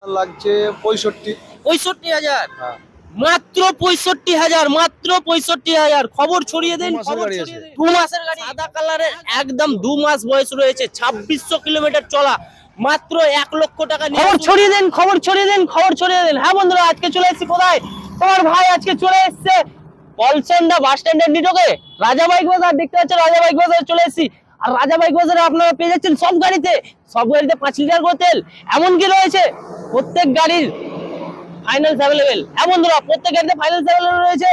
লাগছে 65। 65,000 হ্যাঁ, মাত্র 65,000 মাত্র 65,000 খবর ছড়িয়ে দিন। 2 মাসের গাড়ি সাদা কালারের একদম 2 মাস বয়স রয়েছে 2600 কিলোমিটার চলা মাত্র 1 লক্ষ টাকা নিয়ে খবর ছড়িয়ে দিন খবর ছড়িয়ে দিন খবর ছড়িয়ে দিন। হ্যাঁ বন্ধুরা, আজকে চলে এসেছি কোথায়? তোমার ভাই আজকে চলে এসেছে পলসন্ডা বাস স্ট্যান্ডের নিটকে রাজা বাইক বাজার। দেখতে পাচ্ছেন রাজা বাইক বাজারে চলে এসেছি। আর রাজা বাইক বাজারে আপনারা পেয়ে যাচ্ছেন সব গাড়িতে 5 লিটার করে তেল এমনকি রয়েছে প্রত্যেক গাড়ির ফাইনান্স অ্যাভেলেবেল। হ্যাঁ বন্ধুরা, প্রত্যেক গাড়িতে ফাইনান্স অ্যাভেলেবেল রয়েছে।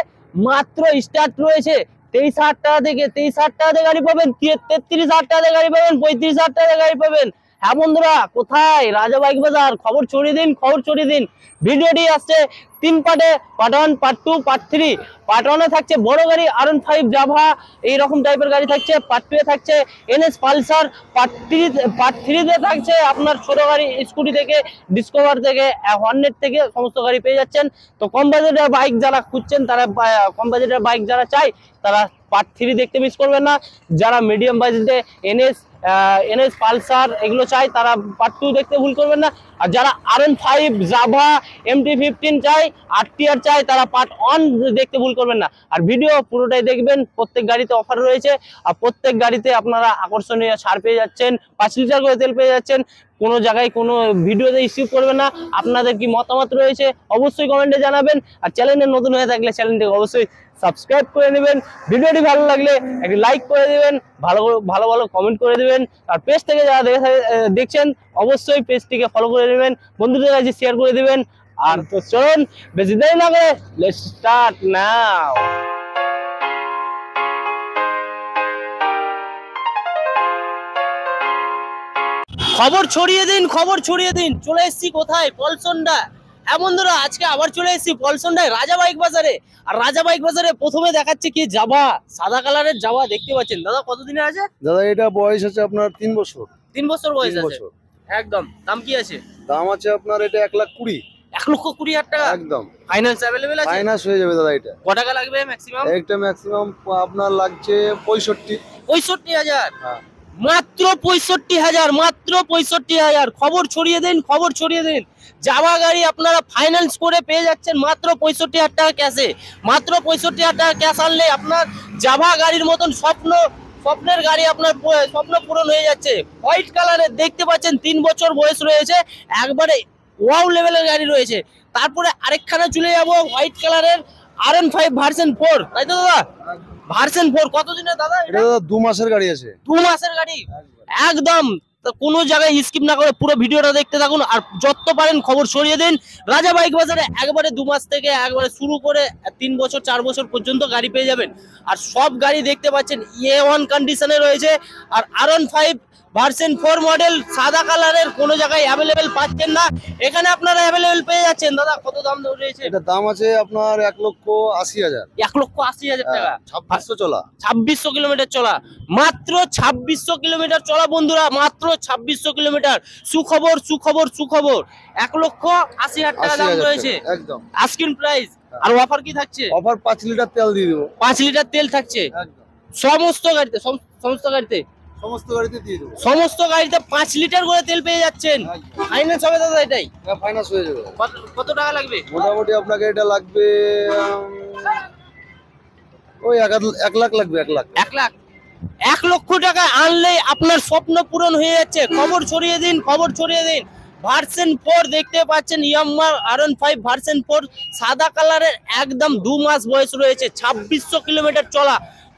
মাত্র স্টার্ট রয়েছে 23,000 টাকা থেকে। 23,000 টাকাতে গাড়ি পাবেন, 33,000 টাকাতে গাড়ি পাবেন, 35,000 টাকাতে গাড়ি পাবেন। হ্যাঁ বন্ধুরা, কোথায়? রাজা বাইক বাজার। খবর ছড়িয়ে দিন খবর ছড়িয়ে দিন। ভিডিওটি আসছে 3 পার্টে, পার্ট 1, পার্ট 2, পার্ট 3। পার্ট 1 এ থাকছে বড় গাড়ি R15 জাভা এইরকম টাইপের গাড়ি থাকছে। পার্ট 2 এ থাকছে NS পালসার। পার্ট 3 তে থাকছে আপনার ছোট গাড়ি স্কুটি থেকে, ডিসকভার থেকে, হর্নেট থেকে সমস্ত গাড়ি পেয়ে যাচ্ছেন। তো কম বাজেটের বাইক যারা খুঁজছেন, তারা কম বাজেটের বাইক যারা চাই তারা পার্ট 3 দেখতে মিস করবেন না। যারা মিডিয়াম বাজেটে NS পালসার এগুলো চাই তারা পার্ট 2 দেখতে ভুল করবেন না। আর যারা R15 জাভা MT-15 চাই, RTR চাই, তারা পার্ট 1 দেখতে ভুল করবেন না। আর ভিডিও পুরোটাই দেখবেন। প্রত্যেক গাড়িতে অফার রয়েছে আর প্রত্যেক গাড়িতে আপনারা আকর্ষণীয় ছাড় পেয়ে যাচ্ছেন। 5 লিটার করে তেল পেয়ে যাচ্ছেন। কোনো জায়গায় কোনো ভিডিওতে ইস্যু করবেন না। আপনাদের কি মতামত রয়েছে অবশ্যই কমেন্টে জানাবেন। আর চ্যানেলে নতুন হয়ে থাকলে চ্যানেলটিকে অবশ্যই সাবস্ক্রাইব করে নেবেন। ভিডিওটি ভালো লাগলে একটি লাইক করে দিবেন, ভালো ভালো কমেন্ট করে দিবেন। আর পেজ থেকে যারা দেখছেন অবশ্যই পেজটিকে ফলো করে নেবেন, বন্ধুদের কাছে শেয়ার করে দিবেন। আর তো চলুন বেশি দেরি না করে লেটস স্টার্ট নাও। খবর ছড়িয়ে দিন খবর ছড়িয়ে দিন। চলে এসেছি কোথায়? পলসন্ডা। হ্যাঁ বন্ধুরা, আজকে আবার চলে এসেছি পলসন্ডায় রাজা বাইক বাজারে। আর রাজা বাইক বাজারে প্রথমে দেখাচ্ছে কি জাভা, সাদা কালারের জাভা দেখতে পাচ্ছেন। দাদা কতদিনের আছে? দাদা এটা বয়স আছে আপনার 3 বছর। 3 বছর বয়স 3 আছে বছর। একদম। দাম কি আছে? দাম আছে আপনার এটা 1,20,000। 1,20,000 টাকা একদম ফাইনান্স अवेलेबल আছে? ফাইনান্স হয়ে যাবে দাদা। এটা কত টাকা লাগবে ম্যাক্সিমাম? একটা ম্যাক্সিমাম আপনার লাগছে 65। 65,000 হ্যাঁ, মাত্র 65,000 মাত্র 65,000 খবর ছড়িয়ে দিন খবর ছড়িয়ে দিন। জাভা গাড়ি আপনারা ফাইন্যান্স করে পেয়ে যাচ্ছেন মাত্র 65,000 টাকা ক্যাশে। মাত্র 65,000 টাকা ক্যাশ আনলে আপনার জাভা গাড়ির মতন স্বপ্নের গাড়ি আপনার স্বপ্ন পূরণ হয়ে যাচ্ছে। হোয়াইট কালারের দেখতে পাচ্ছেন, 3 বছর বয়স রয়েছে, একবারে ওয়াও লেভেলের গাড়ি রয়েছে। তারপরে আরেকখানা চলে যাবো হোয়াইট কালারের R15 ভার্সন 4, তাই তো দাদা? ভার্সন 4 কত দিনের দাদা? এটা দাদা 2 মাসের গাড়ি আছে। 2 মাসের গাড়ি একদম। তো কোনো জায়গায় স্কিপ না করে পুরো ভিডিওটা দেখতে থাকুন। আর যত পারেন খবর ছড়িয়ে দিন। রাজা বাইক বাজারে একবারে 2 মাস থেকে একবারে শুরু করে 3 বছর 4 বছর পর্যন্ত গাড়ি পেয়ে যাবেন। আর সব গাড়ি দেখতে পাচ্ছেন A1 কন্ডিশনে রয়েছে। আর R15 ভার্সন 4 মডেল সাদা কালারের কোনো জায়গায় অ্যাভেলেবেল পাচ্ছেন না, এখানে আপনারা অ্যাভেলেবেল পেয়ে যাচ্ছেন। দাদা কত দাম রয়েছে? এটা দাম আছে আপনার 1,80,000। 1,80,000 টাকা 2600 চলা। 2600 কিলোমিটার চলা মাত্র 2600 কিলোমিটার চলা বন্ধুরা, মাত্র 2600 কিলোমিটার। সুখবর সুখবর সুখবর। 1,80,000 টাকা দাম রয়েছে একদম আস্কিং প্রাইস। আর অফার কি থাকছে? অফার 5 লিটার তেল দিয়ে দেবো। 5 লিটার তেল থাকছে একদম সমস্ত গাড়িতে। সমস্ত গাড়িতে সমস্ত গাড়িতে দিয়ে দেবো। সমস্ত গাড়িতে 5 লিটার করে তেল পেয়ে যাচ্ছেন। ফাইনান্স হবে দাদা এটাই? হ্যাঁ, ফাইনান্স হয়ে যাবে। কত টাকা লাগবে? মোটামুটি আপনাকে এটা লাগবে ওই 1 লাখ লাগবে। 1 লাখ 1 লাখ 1 লক্ষ টাকা আনলে আপনার স্বপ্ন পূরণ হয়ে যাচ্ছে। খবর ছড়িয়ে দিন খবর ছড়িয়ে দিন। ভার্সন 4 দেখতে পাচ্ছেন, ইয়ামাহা R15 ভার্সন 4 সাদা কালারের একদম 2 মাস বয়স রয়েছে, 2600 কিলোমিটার চলা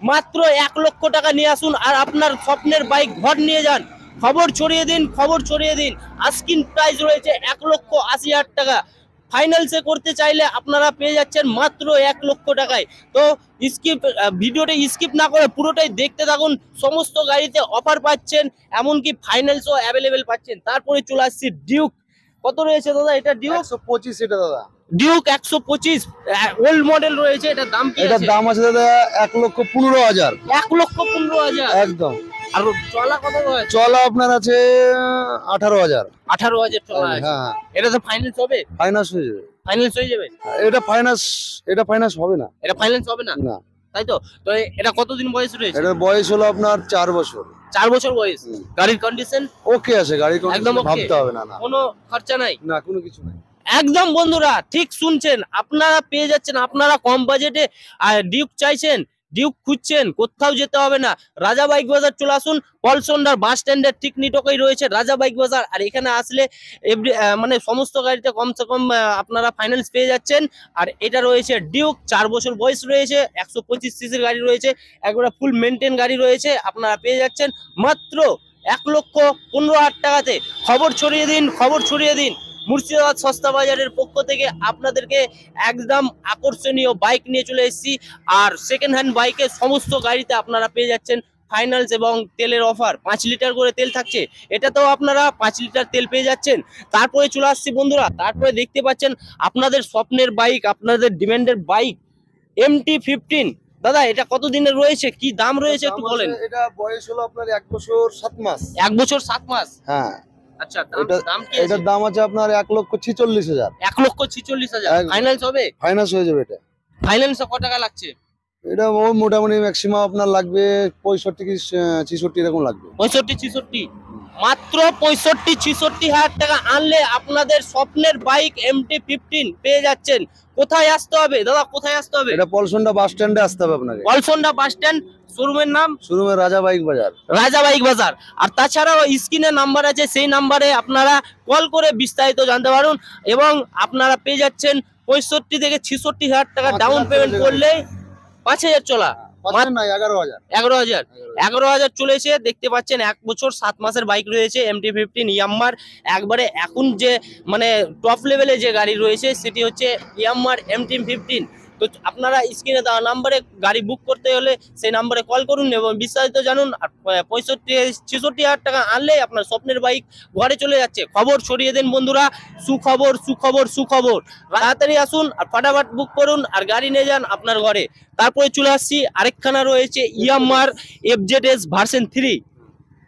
মাত্র 1 লক্ষ টাকা নিয়ে আসুন আর আপনার স্বপ্নের বাইক ঘর নিয়ে যান। খবর ছড়িয়ে দিন খবর ছড়িয়ে দিন। আস্কিং প্রাইস রয়েছে 1,80,000 টাকা। ফাইনান্সে করতে চাইলে আপনারা পেয়ে যাচ্ছেন মাত্র 1 লক্ষ টাকায়। তো ভিডিওটা স্কিপ না করে পুরোটাই দেখতে থাকুন। সমস্ত গাড়িতে অফার পাচ্ছেন, এমনকি ফাইনান্সও অ্যাভেলেবেল পাচ্ছেন। তারপরে চলে আসছি ডিউক। কত রয়েছে দাদা এটা? ডিউক 125 এটা দাদা। ডিউক 125 ওল্ড মডেল রয়েছে। এটার দাম কি? এটার দাম আছে দাদা 1,15,000। 1,15,000 একদম। আর চলা কত রয়েছে? চলা আপনার আছে 18,000। 18,000 চলা আছে। হ্যাঁ, এটা তো ফাইনান্স হবে? ফাইনান্স হয়ে যাবে। ফাইনান্স হয়ে যাবে? এটা ফাইনান্স হবে না। এটা ফাইনান্স হবে না? না। তাই তো? তো এটা কতদিন বয়স রয়েছে? এটার বয়স হলো আপনার 4 বছর। 4 বছর বয়স। গাড়ির কন্ডিশন ওকে আছে, গাড়ির একদম কন্ডিশন okay? ভাবতে হবে না। কোনো খরচা নাই? না, কোনো কিছু নাই। একদম বন্ধুরা ঠিক শুনছেন, আপনারা পেয়ে যাচ্ছেন। আপনারা কম বাজেটে ডিউক চাইছেন, ডিউক খুঁজছেন, কোথাও যেতে হবে না। রাজা বাইক বাজার চলে আসুন। কলসন্ডার বাস স্ট্যান্ডের ঠিক নিটকেই রয়েছে রাজা বাইক বাজার। আর এখানে আসলে মানে সমস্ত গাড়িতে কমসে কম আপনারা ফাইন্যান্স পেয়ে যাচ্ছেন। আর এটা রয়েছে ডিউক, 4 বছর বয়স রয়েছে, 125 সিসির গাড়ি রয়েছে, একবারে ফুল মেনটেন গাড়ি রয়েছে। আপনারা পেয়ে যাচ্ছেন মাত্র 1,15,000 টাকাতে। খবর ছড়িয়ে দিন, খবর ছড়িয়ে দিন। মুর্শিদাবাদ সস্তা বাজারের পক্ষ থেকে আপনাদেরকে একদম আকর্ষণীয় বাইক নিয়ে চলে এসেছি। আর সেকেন্ড হ্যান্ড বাইকের সমস্ত গাড়িতে আপনারা পেয়ে যাচ্ছেন ফাইন্যান্স এবং তেলের অফার। 5 লিটার করে তেল থাকছে, এটাতেও আপনারা 5 লিটার তেল পেয়ে যাচ্ছেন। তারপরে চলে আসছি বন্ধুরা, তারপরে দেখতে পাচ্ছেন আপনাদের স্বপ্নের বাইক, আপনাদের ডিমান্ডের বাইক MT-15। দাদা এটা কত দিনের রয়েছে, কি দাম রয়েছে একটু বলেন। এটা বয়স হলো আপনার 1 বছর 7 মাস। 1 বছর 7 মাস। হ্যাঁ, আচ্ছা, দাম কি আছে? এটার দাম আছে আপনার 1,46,000। 1,46,000 ফাইন্যান্স হবে? ফাইন্যান্স হয়ে যাবে এটা। ফাইন্যান্সে কত টাকা লাগছে? এটা মোটামুটি ম্যাক্সিমাম আপনার লাগবে 65 কি 66 এরকম লাগবে। 65-66 মাত্র 65-66,000 টাকা আনলে আপনাদের স্বপ্নের বাইক MT-15 পেয়ে যাচ্ছেন। কোথায় আসতে হবে দাদা, কোথায় আসতে হবে? এটা পলসন্ডা বাস স্ট্যান্ডে আসতে হবে আপনাকে। কলসন্ডা বাস স্ট্যান্ড, শোরুমের নাম শোরুমে রাজা বাইক বাজার। রাজা বাইক বাজার। আর তাছাড়াও স্ক্রিনে নাম্বার আছে, সেই নাম্বারে আপনারা কল করে বিস্তারিত জানতে পারুন। এবং আপনারা পেয়ে যাচ্ছেন 65 থেকে 66,000 টাকা ডাউন পেমেন্ট করলে 5,000 চলা। 11,000। 11,000 চলেছে। দেখতে পাচ্ছেন 1 বছর 7 মাসের বাইক রয়েছে MT-15 ইয়াম্মার। একবারে এখন যে মানে টপ লেভেলে যে গাড়ি রয়েছে সেটি হচ্ছে ইয়াম্মার MT-15। তো আপনারা স্ক্রিনে দেওয়া নাম্বারে গাড়ি বুক করতে হলে সেই নাম্বারে কল করুন এবং বিস্তারিত জানুন। আর 65-66,000 টাকা আনলে আপনার স্বপ্নের বাইক ঘরে চলে যাচ্ছে। খবর ছড়িয়ে দেন বন্ধুরা, সুখবর সুখবর সুখবর। তাড়াতাড়ি আসুন আর ফাটাফাট বুক করুন আর গাড়ি নিয়ে যান আপনার ঘরে। তারপরে চলে আসছি আরেকখানা রয়েছে ইয়ামার FZS ভার্সন 3।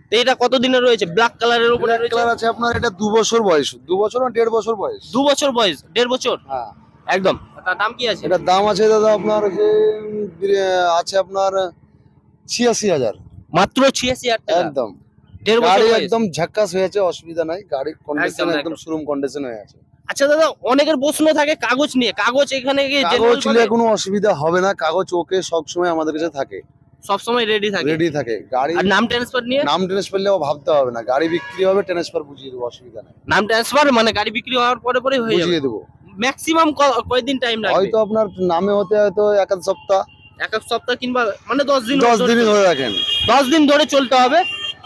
তো এটা কত দিনের রয়েছে? ব্ল্যাক কালারের উপরে রয়েছে। কালার আছে আপনার, এটা 2 বছর বয়স। 2 বছর না 1.5 বছর বয়স। 2 বছর বয়স, 1.5 বছর। হ্যাঁ একদম। তার দাম কি আছে? এটার দাম আছে দাদা আপনার আছে আপনার 86,000। মাত্র 86,000 টাকা। একদম 1.5 বছর গাড়ি বয়স। একদম ঝাক্কাস হয়েছে, অসুবিধা নাই। গাড়ির কন্ডিশন একদম, একদম শোরুম কন্ডিশন হয়ে আছে। আচ্ছা দাদা, অনেকের প্রশ্ন থাকে কাগজ নিয়ে। কাগজ এখানে কি কাগজ ছিল কোনো অসুবিধা হবে না। কাগজ ওকে সব সময় আমাদের কাছে থাকে, সব সময় রেডি থাকে? রেডি থাকে। গাড়ি আর নাম ট্রান্সফার নিয়ে? নাম ট্রান্সফার নিয়ে ভাবতে হবে না। গাড়ি বিক্রি হবে, ট্রান্সফার বুঝিয়ে দেবো, অসুবিধা নাই। নাম ট্রান্সফার মানে গাড়ি বিক্রি হওয়ার পরে পরে হয়ে যাবে? বুঝিয়ে দেবো। ম্যাক্সিমাম কয়দিন টাইম লাগবে? হয়তো আপনার নামে হতে হয়তো 1 সপ্তাহ, 1 সপ্তাহ কিংবা মানে 10 দিন। 10 দিন ধরে রাখেন। 10 দিন ধরে চলতে হবে।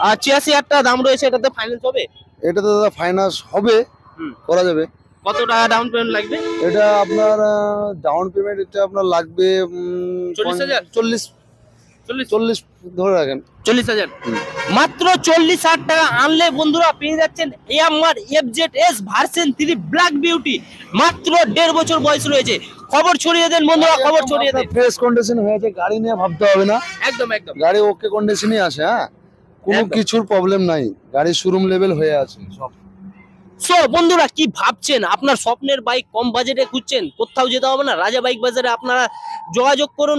আর 86,000 টাকা দাম রয়েছে, এটাতে ফাইন্যান্স হবে? এটা তো দাদা ফাইন্যান্স হবে, করা যাবে। কত টাকা ডাউন পেমেন্ট লাগবে? এটা আপনার ডাউন পেমেন্ট এটা আপনার লাগবে 40,000? 40 ধরে রাখেন। 40,000 মাত্র 40,000 টাকা আনলে বন্ধুরা পেয়ে যাচ্ছেন ইয়ামার FZS ভার্সন 3 ব্ল্যাক বিউটি। মাত্র 1.5 বছর বয়স রয়েছে। খবর ছড়িয়ে দেন বন্ধুরা, খবর ছড়িয়ে দেন। ফ্রেশ কন্ডিশন হয়েছে, গাড়ি নিয়ে ভাবতে হবে না। একদম একদম। গাড়ি ওকে কন্ডিশনই আছে। হ্যাঁ, কোনো একদম। কিছুর প্রবলেম নাই। গাড়ি শোরুম লেভেল হয়ে আছে সব। সো বন্ধুরা কি ভাবছেন? আপনার স্বপ্নের বাইক কম বাজেটে খুঁজছেন, কোথাও যেতে হবে না। রাজা বাইক বাজারে আপনারা যোগাযোগ করুন,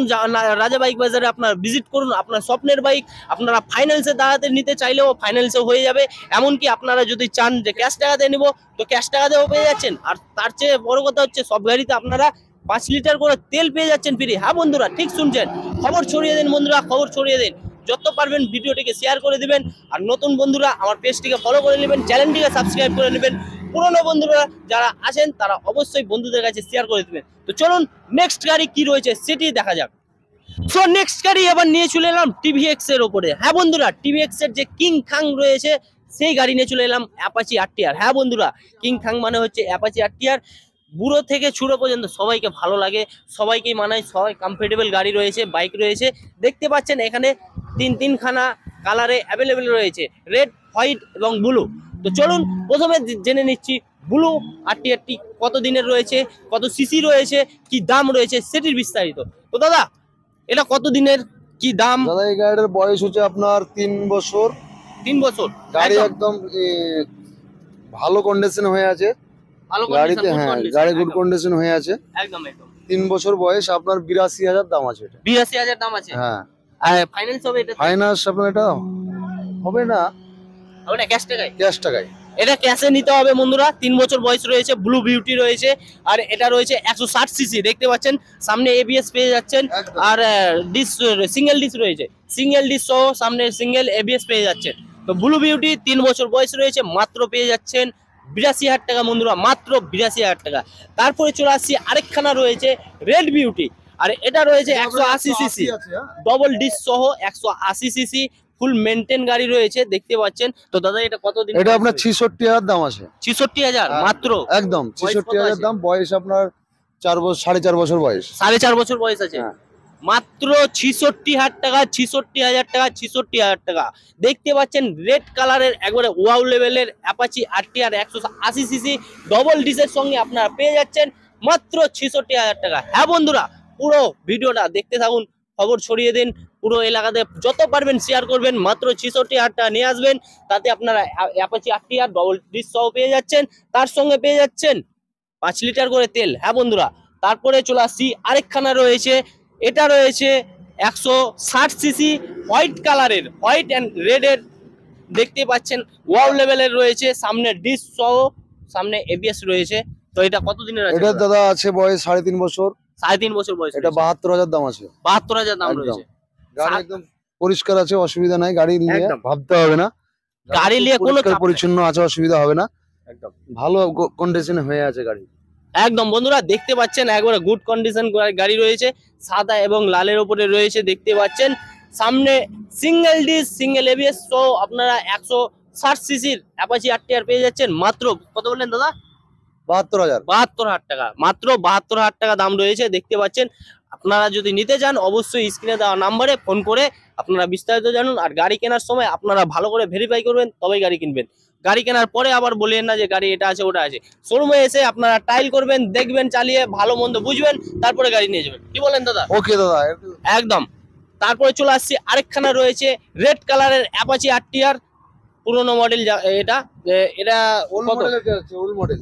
রাজা বাইক বাজারে আপনার ভিজিট করুন। আপনার স্বপ্নের বাইক আপনারা ফাইন্যান্সে দাঁড়াতে নিতে চাইলেও ফাইন্যান্সে হয়ে যাবে। এমনকি আপনারা যদি চান যে ক্যাশ টাকাতে নিব, তো ক্যাশ টাকাতেও পেয়ে যাচ্ছেন। আর তার চেয়ে বড় কথা হচ্ছে সব গাড়িতে আপনারা 5 লিটার করে তেল পেয়ে যাচ্ছেন ফ্রি। হ্যাঁ বন্ধুরা ঠিক শুনছেন। খবর ছড়িয়ে দেন বন্ধুরা, খবর ছড়িয়ে দেন। যত পারবেন ভিডিওটিকে শেয়ার করে দিবেন। আর নতুন বন্ধুরা আমার পেজটিকে ফলো করে নেবেন, চ্যানেলটিকে সাবস্ক্রাইব করে নেবেন। পুরনো বন্ধুরা যারা আছেন তারা অবশ্যই বন্ধুদের কাছে শেয়ার করে দিবেন। তো চলুন নেক্সট গাড়ি কি রয়েছে সেটি দেখা যাক। সো নেক্সট গাড়ি এবার নিয়ে চলে এলাম TVX এর উপরে। হ্যাঁ বন্ধুরা, TVX এর যে কিং খাং রয়েছে সেই গাড়ি নিয়ে চলে এলাম, অ্যাপাচি RTR। হ্যাঁ বন্ধুরা, কিং খাং মানে হচ্ছে অ্যাপাচি RTR। বুড়ো থেকে ছুড়ো পর্যন্ত সবাইকে ভালো লাগে, সবাইকেই মানায়, সবাই কমফোর্টেবল গাড়ি রয়েছে, বাইক রয়েছে। দেখতে পাচ্ছেন এখানে তিনখানা কালারে অ্যাভেলেবেল রয়েছে, রেড, হোয়াইট এবং ব্লু। তো চলুন প্রথমে জেনে নিচ্ছি ব্লু RTR কত দিনের রয়েছে, কত সিসি রয়েছে, কি দাম রয়েছে সেটির বিস্তারিত। তো দাদা এটা কত দিনের, কি দাম? দাদা এই গাড়ির বয়স হচ্ছে আপনার 3 বছর। 3 বছর। গাড়ি একদম ভালো কন্ডিশন হয়ে আছে। ভালো গাড়িতে হ্যাঁ গাড়ি গুড কন্ডিশন হয়ে আছে। একদম একদম। 3 বছর বয়স, আপনার 82,000 দাম আছে এটা। 82,000 দাম আছে। হ্যাঁ, আর ফাইন্যান্স হবে এটা? ফাইনান্স আপনার এটা হবে না, হবে না, ক্যাশ টাকায়? ক্যাশ টাকায়। এটা ক্যাশে নিতে হবে বন্ধুরা। 3 বছর বয়স রয়েছে, ব্লু বিউটি রয়েছে, আর এটা রয়েছে 160 সিসি। দেখতে পাচ্ছেন সামনে এবিএস পেয়ে যাচ্ছেন, একদম। আর ডিস সিঙ্গেল ডিস রয়েছে, সিঙ্গেল ডিস সহ সামনে সিঙ্গেল এবিএস পেয়ে যাচ্ছেন। তো ব্লু বিউটি 3 বছর বয়স রয়েছে, মাত্র পেয়ে যাচ্ছেন 82,000 টাকা বন্ধুরা, মাত্র 82,000 টাকা। তারপরে চলে আসছি আরেকখানা রয়েছে রেড বিউটি, আর এটা রয়েছে 180 সিসি, আছে, হ্যাঁ। ডবল ডিস সহ 180 সিসি, ফুল মেনটেন গাড়ি রয়েছে দেখতে পাচ্ছেন। তো দাদা এটা কতদিন? এটা আপনার 66,000 দাম আছে। 66,000 মাত্র? একদম বয়স কত 66,000 আছে? দাম, বয়স আপনার 4 বছর 4.5 বছর বয়স। 4.5 বছর বয়স আছে। হ্যাঁ। মাত্র 66,000 টাকা, 66,000 টাকা, 66,000 টাকা। দেখতে পাচ্ছেন রেড কালারের একবারে ওয়াও লেভেলের অ্যাপাচি আরটিআর 180 সিসি ডবল ডিসের সঙ্গে আপনারা পেয়ে যাচ্ছেন মাত্র 66,000 টাকা। হ্যাঁ বন্ধুরা, পুরো ভিডিওটা দেখতে থাকুন, খবর ছড়িয়ে দিন, পুরো এলাকাতে যত পারবেন শেয়ার করবেন। মাত্র 66,000 টাকা নিয়ে আসবেন, তাতে আপনারা অ্যাপাচি আরটিআর ডবল ডিস সহ পেয়ে যাচ্ছেন, তার সঙ্গে পেয়ে যাচ্ছেন 5 লিটার করে তেল। হ্যাঁ বন্ধুরা, তারপরে চলে আসছি আরেকখানা রয়েছে, এটা রয়েছে 160 সিসি হোয়াইট কালারের, হোয়াইট অ্যান্ড রেডের দেখতে পাচ্ছেন ওয়াও লেভেলের রয়েছে, সামনে ডিস সহ সামনে এবিএস রয়েছে। তো এটা কতদিনের আছে? এটা দাদা আছে বয়স 3.5 বছর। 3.5 বছর বয়স। এটা 72,000 দাম আছে। 72,000 দাম একদম। রয়েছে। গাড়ি একদম পরিষ্কার আছে, অসুবিধা নাই, গাড়ি নিয়ে একদম। ভাবতে হবে না। গাড়ি নিয়ে কোনো পরিষ্কার চাপ নেই। পরিচ্ছন্ন আছে, অসুবিধা হবে না, একদম ভালো কন্ডিশনে হয়ে আছে গাড়ি। একদম বন্ধুরা দেখতে পাচ্ছেন একবারে গুড কন্ডিশন গাড়ি রয়েছে, সাদা এবং লালের উপরে রয়েছে দেখতে পাচ্ছেন। সামনে সিঙ্গেল ডিস সিঙ্গেল এবিএস সহ আপনারা 160 সিসির অ্যাপাচি আরটিআর পেয়ে যাচ্ছেন মাত্র কত বললেন দাদা? 72,000। 72,000 টাকা, মাত্র 72,000 টাকা দাম রয়েছে দেখতে পাচ্ছেন। আপনারা যদি নিতে চান অবশ্যই স্ক্রিনে দেওয়া নাম্বারে ফোন করে আপনারা বিস্তারিত জানুন। আর গাড়ি কেনার সময় আপনারা ভালো করে ভেরিফাই করবেন, তবেই গাড়ি কিনবেন। গাড়ি কেনার পরে আবার বলেন না যে গাড়ি এটা আছে ওটা আছে। শোরুমে এসে আপনারা ট্রায়াল করবেন, দেখবেন, চালিয়ে ভালো মন্দ বুঝবেন, তারপরে গাড়ি নিয়ে যাবেন। কি বলেন দাদা? ওকে দাদা, একদম। তারপরে চলে আসছি আরেকখানা রয়েছে রেড কালারের অ্যাপাচি আরটিআর, পুরোনো মডেল এটা। এটা ওল্ড কত? মডেল আছে, ওল্ড মডেল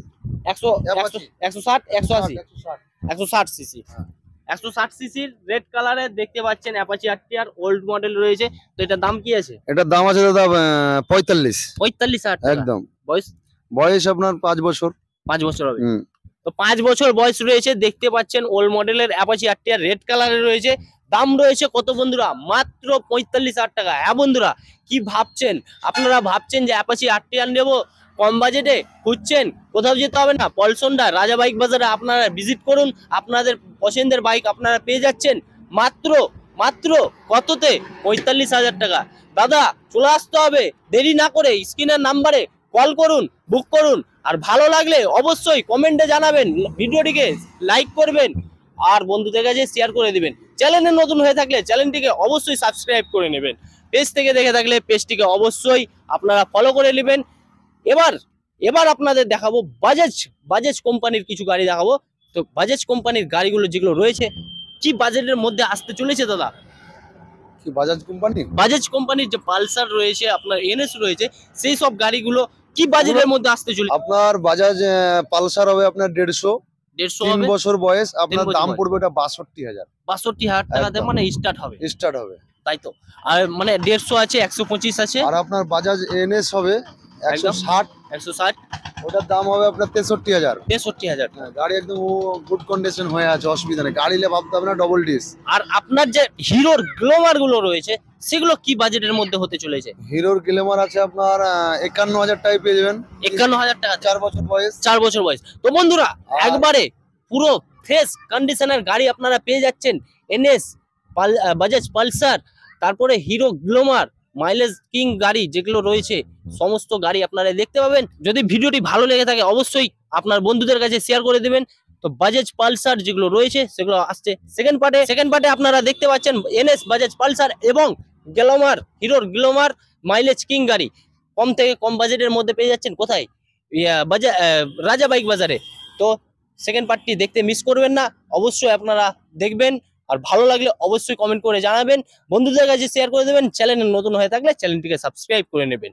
160 180 160 সিসি, হ্যাঁ। 160 সিসির রেড কালারের দেখতে পাচ্ছেন অ্যাপাচি আরটিআর ওল্ড মডেল রয়েছে। তো এটার দাম কি আছে? এটার দাম আছে দাদা 45। 45,000 টাকা। একদম। বয়স বয়স আপনার 5 বছর। 5 বছর হবে। হুম। তো 5 বছর বয়স রয়েছে দেখতে পাচ্ছেন, ওল্ড মডেলের অ্যাপাচি আরটিআর রেড কালারের রয়েছে। দাম রয়েছে কত বন্ধুরা? মাত্র 45,000 টাকা। হ্যাঁ বন্ধুরা, কি ভাবছেন আপনারা? ভাবছেন যে অ্যাপাচি আরটিআর নেবো, কম বাজেটে খুঁজছেন, কোথাও যেতে হবে না, পলসন্ডা রাজা বাইক বাজারে আপনারা ভিজিট করুন, আপনাদের পছন্দের বাইক আপনারা পেয়ে যাচ্ছেন মাত্র মাত্র কততে? 45,000 টাকা। দাদা চলে আসতে হবে, দেরি না করে স্ক্রিনের নাম্বারে কল করুন, বুক করুন। আর ভালো লাগলে অবশ্যই কমেন্টে জানাবেন, ভিডিওটিকে লাইক করবেন, আর বন্ধুদের কাছে শেয়ার করে দিবেন। চ্যানেলে নতুন হয়ে থাকলে চ্যানেলটিকে অবশ্যই সাবস্ক্রাইব করে নেবেন। পেজ থেকে দেখে থাকলে পেজটিকে অবশ্যই আপনারা ফলো করে নেবেন। এবার আপনাদের দেখাবো বাজাজ কোম্পানির কিছু গাড়ি দেখাবো। তো বাজাজ কোম্পানির গাড়িগুলো যেগুলো রয়েছে কি বাজেটের মধ্যে আসতে চলেছে দাদা? কি বাজাজ কোম্পানি? বাজাজ কোম্পানির যে পালসার রয়েছে, আপনার এনএস রয়েছে, সেই সব গাড়িগুলো কি বাজেটের মধ্যে আসতে চলেছে? আপনার বাজাজ পালসার হবে আপনার 150, 150 3 হবে। বছর বয়স, আপনার বছর দাম বয়স। পড়বে এটা 62,000। 62,000 টাকাতে একদম। মানে স্টার্ট হবে, স্টার্ট হবে। তাই তো? আর মানে 150 আছে, 125 আছে, আর আপনার বাজাজ এনএস হবে 160, 160, ওটার দাম হবে আপনার 63,000। 63,000 টাকা। গাড়ি একদম গুড কন্ডিশন হয়ে আছে, অসুবিধা নেই, গাড়ি নিয়ে ভাবতে হবে না, ডবল ডিস। আর আপনার যে হিরোর গ্লোমার গুলো রয়েছে সেগুলো কি বাজেটের মধ্যে হতে চলেছে? হিরোর গ্ল্যামার আছে আপনার 51,000 টাকায় পেয়ে যাবেন, 51,000 টাকা, 4 বছর বয়স। 4 বছর বয়স। তো বন্ধুরা একবারে পুরো ফ্রেশ কন্ডিশনের গাড়ি আপনারা পেয়ে যাচ্ছেন, এনএস, বাজাজ পালসার, তারপরে হিরো গ্লোমার, মাইলেজ কিং গাড়ি যেগুলো রয়েছে সমস্ত গাড়ি আপনারা দেখতে পাবেন। যদি ভিডিওটি ভালো লেগে থাকে অবশ্যই আপনার বন্ধুদের কাছে শেয়ার করে দিবেন। তো বাজাজ পালসার যেগুলো রয়েছে সেগুলো আসছে সেকেন্ড পার্টে আপনারা দেখতে পাচ্ছেন এনএস, বাজাজ পালসার এবং গ্লোমার, হিরোর গ্লোমার মাইলেজ কিং গাড়ি কম থেকে কম বাজেটের মধ্যে পেয়ে যাচ্ছেন কোথায়? রাজা বাইক বাজারে। তো সেকেন্ড পার্টটি দেখতে মিস করবেন না, অবশ্যই আপনারা দেখবেন। আর ভালো লাগলে অবশ্যই কমেন্ট করে জানাবেন, বন্ধুদের কাছে শেয়ার করে দেবেন। চ্যানেলে নতুন হয়ে থাকলে চ্যানেলটিকে সাবস্ক্রাইব করে নেবেন।